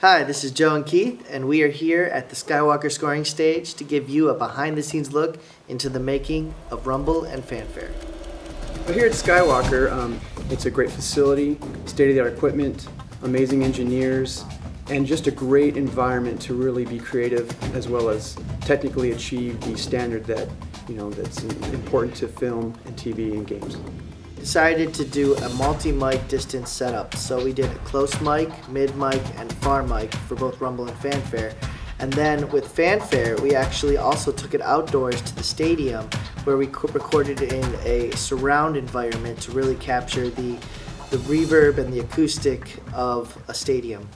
Hi, this is Joe and Keith, and we are here at the Skywalker scoring stage to give you a behind-the-scenes look into the making of Rumble and Fanfare. Well, here at Skywalker, it's a great facility, state-of-the-art equipment, amazing engineers, and just a great environment to really be creative as well as technically achieve the standard that, that's important to film and TV and games. Decided to do a multi-mic distance setup, so we did a close mic, mid mic, and far mic for both Rumble and Fanfare. And then with Fanfare, we actually also took it outdoors to the stadium where we recorded in a surround environment to really capture the reverb and the acoustic of a stadium.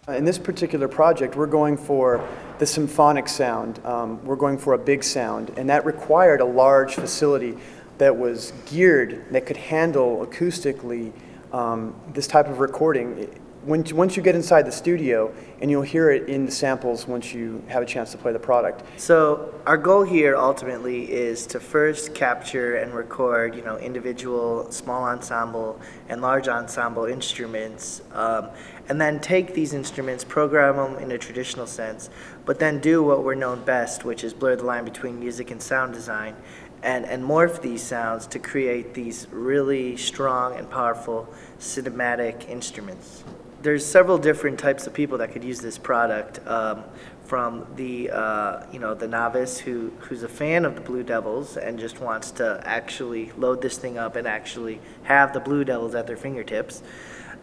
In this particular project, we're going for the symphonic sound. We're going for a big sound, and that required a large facility that was geared, that could handle acoustically this type of recording. Once you get inside the studio, and you'll hear it in the samples once you have a chance to play the product. So our goal here ultimately is to first capture and record, individual small ensemble and large ensemble instruments, and then take these instruments, program them in a traditional sense, but then do what we're known best, which is blur the line between music and sound design, and morph these sounds to create these really strong and powerful cinematic instruments. There's several different types of people that could use this product, from the the novice who's a fan of the Blue Devils and just wants to actually load this thing up and actually have the Blue Devils at their fingertips.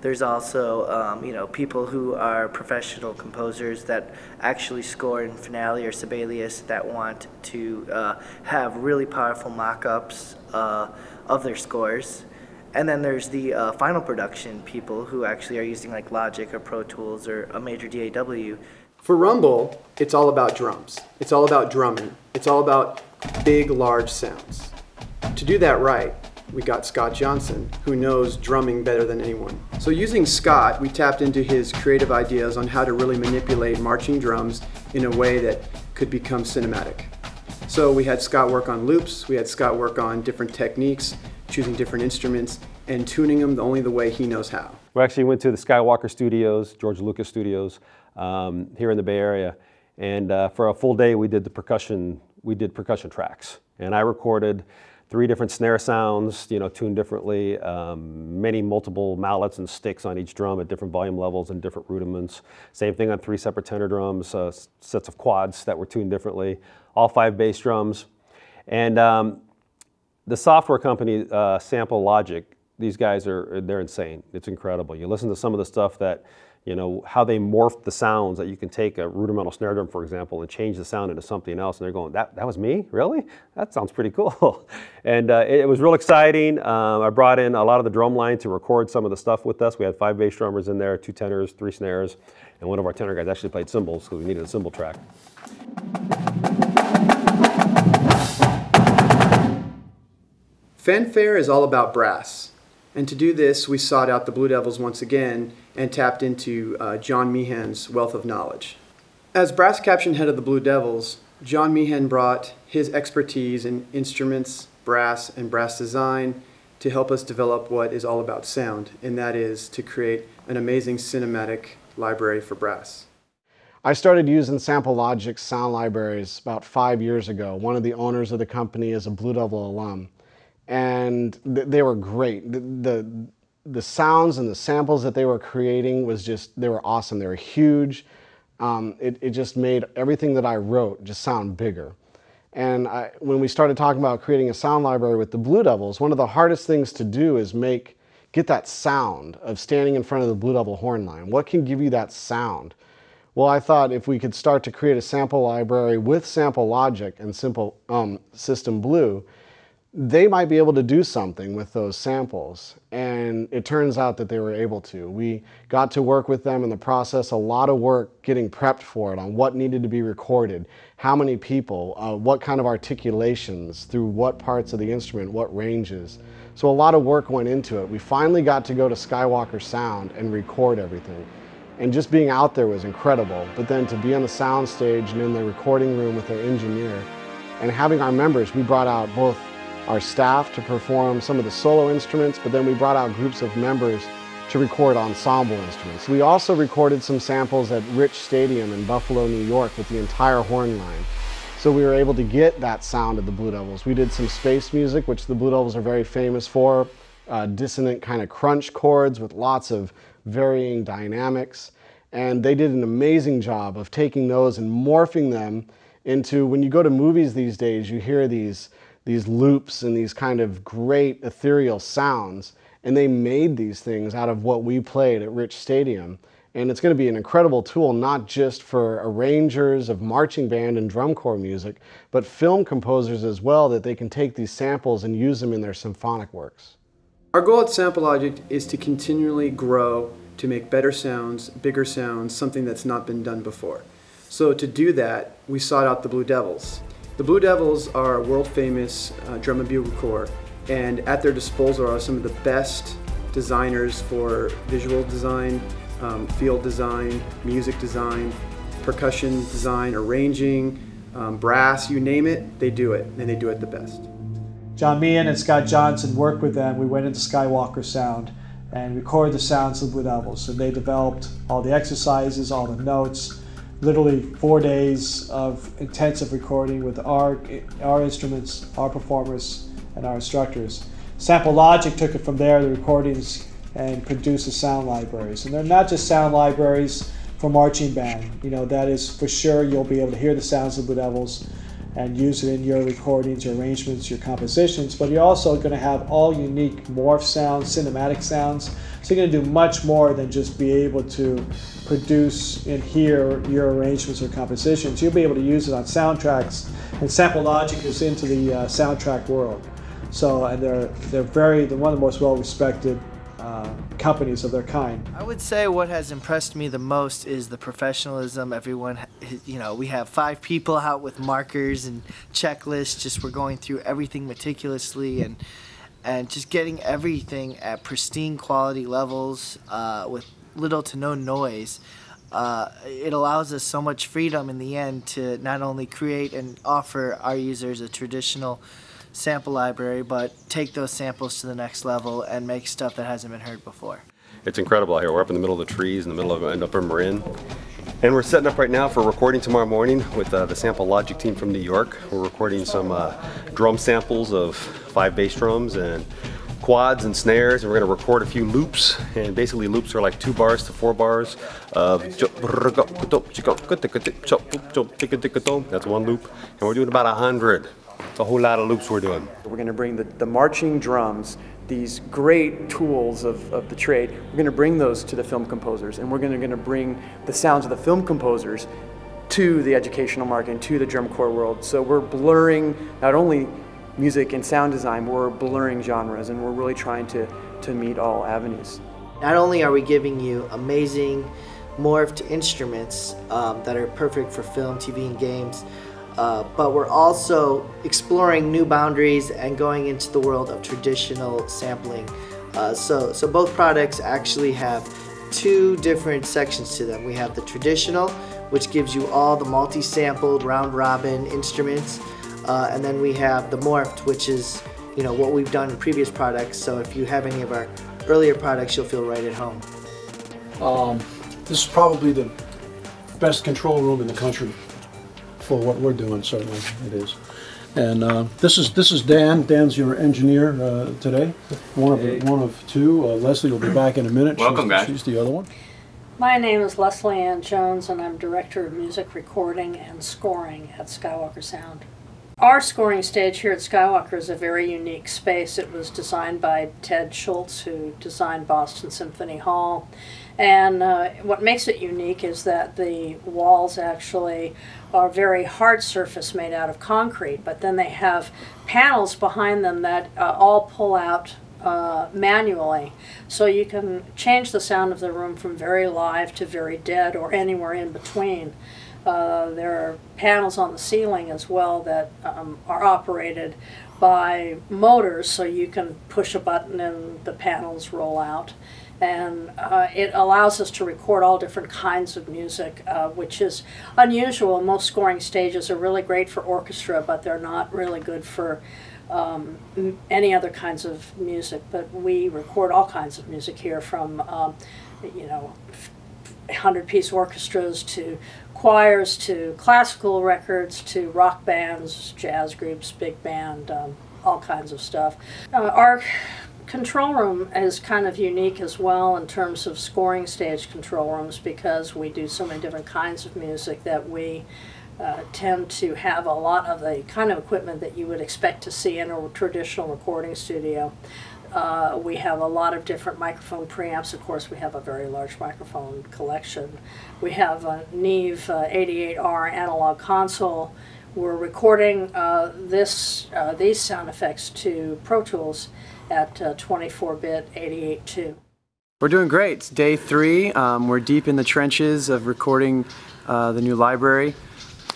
There's also people who are professional composers that actually score in Finale or Sibelius that want to have really powerful mock-ups of their scores. And then there's the final production people who actually are using like Logic or Pro Tools or a major DAW. For Rumble, it's all about drums. It's all about drumming. It's all about big, large sounds. To do that right, we got Scott Johnson, who knows drumming better than anyone. So using Scott, we tapped into his creative ideas on how to really manipulate marching drums in a way that could become cinematic. So we had Scott work on loops, we had Scott work on different techniques, choosing different instruments, and tuning them only the way he knows how. We actually went to the Skywalker Studios, George Lucas Studios, here in the Bay Area, and for a full day we did percussion tracks. And I recorded 3 different snare sounds, tuned differently, many multiple mallets and sticks on each drum at different volume levels and different rudiments. Same thing on 3 separate tenor drums, sets of quads that were tuned differently, all 5 bass drums. And the software company, Sample Logic, these guys they're insane. It's incredible. You listen to some of the stuff that, how they morphed the sounds, that you can take a rudimental snare drum, for example, and change the sound into something else, and they're going, that was me? Really? That sounds pretty cool. And it was real exciting. I brought in a lot of the drum line to record some of the stuff with us. We had 5 bass drummers in there, 2 tenors, 3 snares, and one of our tenor guys actually played cymbals because we needed a cymbal track. Fanfare is all about brass. And to do this, we sought out the Blue Devils once again and tapped into John Meehan's wealth of knowledge. As brass caption head of the Blue Devils, John Meehan brought his expertise in instruments, brass, and brass design to help us develop what is all about sound, and that is to create an amazing cinematic library for brass. I started using Sample Logic's sound libraries about 5 years ago. One of the owners of the company is a Blue Devil alum. And they were great. The sounds and the samples that they were creating they were awesome. They were huge. It just made everything that I wrote just sound bigger. And when we started talking about creating a sound library with the Blue Devils, one of the hardest things to do is get that sound of standing in front of the Blue Devil horn line. What can give you that sound? Well, I thought if we could start to create a sample library with Sample Logic and System Blue, they might be able to do something with those samples. And it turns out that they were able to. We got to work with them in the process, a lot of work getting prepped for it on what needed to be recorded, how many people, what kind of articulations, through what parts of the instrument, what ranges. So a lot of work went into it. We finally got to go to Skywalker Sound and record everything. And just being out there was incredible. But then to be on the sound stage and in the recording room with their engineer and having our members, we brought out both our staff to perform some of the solo instruments, but then we brought out groups of members to record ensemble instruments. We also recorded some samples at Rich Stadium in Buffalo, New York with the entire horn line. So we were able to get that sound of the Blue Devils. We did some space music, which the Blue Devils are very famous for, dissonant kind of crunch chords with lots of varying dynamics. And they did an amazing job of taking those and morphing them into, when you go to movies these days, you hear these loops and these kind of great ethereal sounds. And they made these things out of what we played at Rich Stadium. And it's going to be an incredible tool, not just for arrangers of marching band and drum corps music, but film composers as well, that they can take these samples and use them in their symphonic works. Our goal at Sample Logic is to continually grow, to make better sounds, bigger sounds, something that's not been done before. So to do that, we sought out the Blue Devils. The Blue Devils are a world-famous drum and bugle corps, and at their disposal are some of the best designers for visual design, field design, music design, percussion design, arranging, brass, you name it, they do it, and they do it the best. John Meehan and Scott Johnson worked with them. We went into Skywalker Sound and recorded the sounds of the Blue Devils. And they developed all the exercises, all the notes, literally 4 days of intensive recording with our instruments, our performers, and our instructors. Sample Logic took it from there, the recordings, and produced the sound libraries. And they're not just sound libraries for marching band. You know, that is for sure you'll be able to hear the sounds of the Blue Devils and use it in your recordings, your arrangements, your compositions, but you're also going to have all unique morph sounds, cinematic sounds. So you're going to do much more than just be able to produce and hear your arrangements or compositions. You'll be able to use it on soundtracks, and Sample Logic is into the soundtrack world. So, and they're one of the most well-respected companies of their kind. I would say what has impressed me the most is the professionalism. Everyone, you know, we have 5 people out with markers and checklists. Just we're going through everything meticulously and just getting everything at pristine quality levels with little to no noise. It allows us so much freedom in the end to not only create and offer our users a traditional sample library, but take those samples to the next level and make stuff that hasn't been heard before. It's incredible out here. We're up in the middle of the trees, in the middle of an upper Marin. And we're setting up right now for recording tomorrow morning with the Sample Logic team from New York. We're recording some drum samples of 5 bass drums and quads and snares, and we're going to record a few loops. And basically loops are like 2 bars to 4 bars of that's one loop, and we're doing about 100. It's a whole lot of loops we're doing. We're going to bring the marching drums, these great tools of the trade, we're going to bring those to the film composers, and we're going to bring the sounds of the film composers to the educational market and to the drum corps world. So we're blurring not only music and sound design, we're blurring genres, and we're really trying to meet all avenues. Not only are we giving you amazing morphed instruments that are perfect for film, TV, and games, but we're also exploring new boundaries and going into the world of traditional sampling. So both products actually have 2 different sections to them. We have the traditional, which gives you all the multi-sampled round-robin instruments, and then we have the morphed, which is, you know, what we've done in previous products. So if you have any of our earlier products, you'll feel right at home. This is probably the best control room in the country for what we're doing. Certainly it is. And this is Dan. Dan's your engineer today. One of 2. Leslie will be back in a minute. Welcome, guys. She's the other one. My name is Leslie Ann Jones, and I'm Director of Music Recording and Scoring at Skywalker Sound. Our scoring stage here at Skywalker is a very unique space. It was designed by Ted Schultz, who designed Boston Symphony Hall. And what makes it unique is that the walls actually are very hard surface made out of concrete, but then they have panels behind them that all pull out manually. So you can change the sound of the room from very live to very dead or anywhere in between. There are panels on the ceiling as well that are operated by motors, so you can push a button and the panels roll out. And it allows us to record all different kinds of music, which is unusual. Most scoring stages are really great for orchestra, but they're not really good for any other kinds of music, but we record all kinds of music here, from 100-piece orchestras to choirs to classical records to rock bands, jazz groups, big band, all kinds of stuff. Our control room is kind of unique as well in terms of scoring stage control rooms, because we do so many different kinds of music that we tend to have a lot of the kind of equipment that you would expect to see in a traditional recording studio. We have a lot of different microphone preamps. Of course, we have a very large microphone collection. We have a Neve 88R analog console. We're recording these sound effects to Pro Tools at 24-bit 88.2. We're doing great. It's day 3. We're deep in the trenches of recording the new library.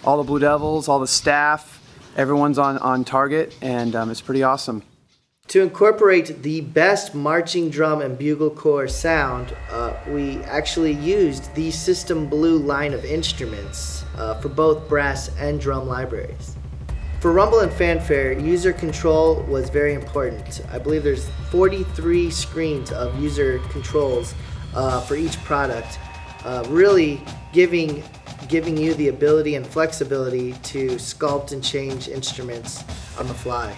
All the Blue Devils, all the staff, everyone's on target, and it's pretty awesome. To incorporate the best marching drum and bugle corps sound, we actually used the System Blue line of instruments for both brass and drum libraries. For Rumble and Fanfare, user control was very important. I believe there's 43 screens of user controls for each product, really giving you the ability and flexibility to sculpt and change instruments on the fly.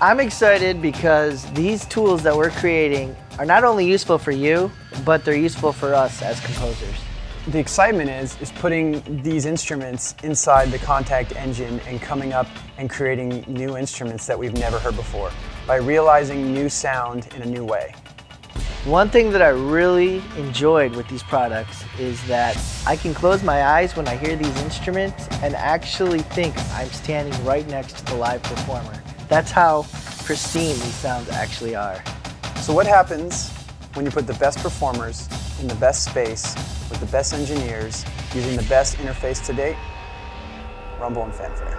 I'm excited because these tools that we're creating are not only useful for you, but they're useful for us as composers. The excitement is putting these instruments inside the Contact engine and coming up and creating new instruments that we've never heard before by realizing new sound in a new way. One thing that I really enjoyed with these products is that I can close my eyes when I hear these instruments and actually think I'm standing right next to the live performer. That's how pristine these sounds actually are. So what happens when you put the best performers in the best space with the best engineers using the best interface to date? Rumble and Fanfare.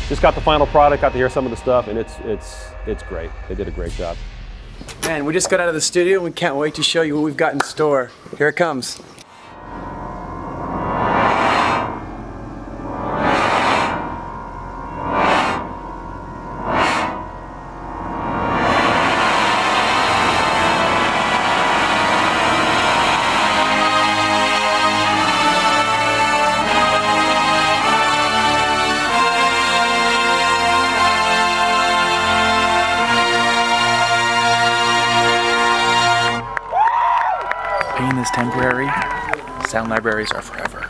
Just got the final product, got to hear some of the stuff, and it's great. They did a great job. Man, we just got out of the studio and we can't wait to show you what we've got in store. Here it comes. Pain is temporary, sound libraries are forever.